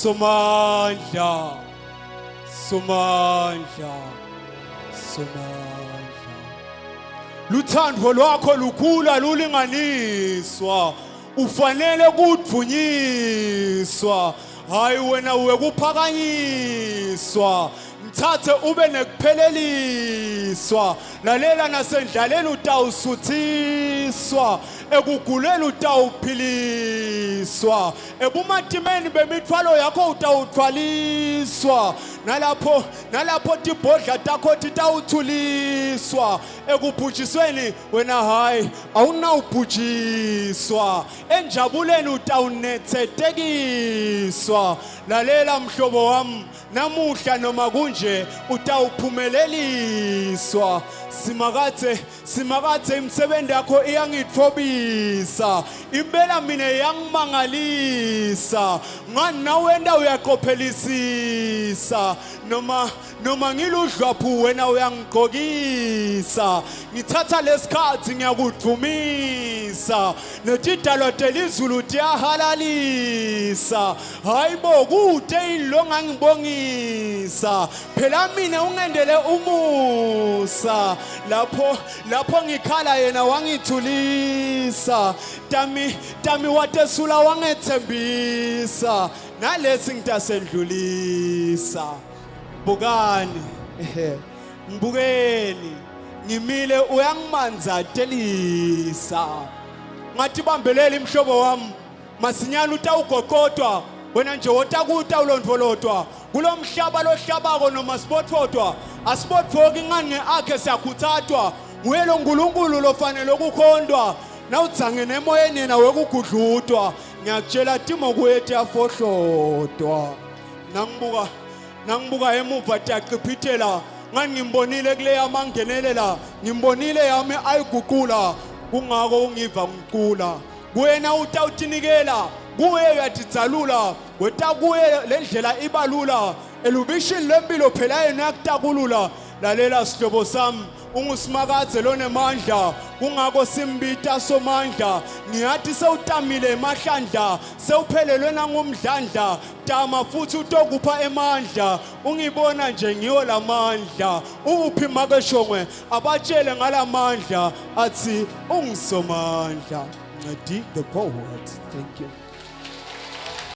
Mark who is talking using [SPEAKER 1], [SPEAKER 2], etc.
[SPEAKER 1] Somandla, Somandla, Somandla. Luthando lwakho lukhula lulinganiswa, ufanele ukudvunyiswa, hayi wena wekuphakanyiswa. Mthathe ube nekupheleliswa, lalela nasendlaleni utawusuthiswa, ekuguleni utawuphiliswa, ebumatimeni bemithwalo yakho utawuthwaliswa, nalapho tibhodla takho titawuthuliswa, ekubhujisweni wena hayi awunawubhujiswa, enjabuleni utawunethetekiswa. Lalela mhlobo wami, namuhla noma kunje utawuphumeleliswa. Simakathe imisebenzi yakho iyangithobisa, impela mina iyangimangalisa, ngani nawenda uyaqophelisisa, noma ngiludlwaphu wena uyangigqokisa. Ngithatha lesikhathi ngiyakudvumisa, netidalwa telizulu tiyahalalisa, hayibo kude ilo ngangibongisa, phela mina ungendele umusa, lapho ngikhala yena wangithulisa, tami watesula wangethembisa, nalesi ngitasendlulisa. Bukani, mbukeni, ngimile uyangimanzatelisa. Ngathi bambeleli mhlobo wami, masinyana utawugoqotwa, wena nje wotakuta ulondvolotwa, kulo mhlaba lohlabako noma sibotfotwa, asibotfoki ngani nge-akhe siyakhutsatwa, nguye lo Nkulunkulu lofanele ukukhondwa, nawudzangene emoyeni yena wekugudlutwa, ngiyakutshela timo kuye tiyafohlotwa. Nangibuka emuva tiyaqiphithela, ngani ngimbonile kuleya mangenelela, ngimbonile yami ayiguqula, kungako ungiva ngicula. Kuwena utawutinikela, kuye uyatidzalula, weta kuye lendlela ibalula, elubishini lempilo phela yena yakutakulula. Lalela sihlobo sami, ungusimakadze lonemandla, kungako simbita Somandla. Ngiyathi sewutamile emahlandla, sewuphelelwe nangumdlandla, tama futhi utokupha emandla, ungibona nje ngiyo lamandla. Uphi makeshongwe abatshele ngalamandla, athi ungisomandla. Ngadi the poet. Thank you.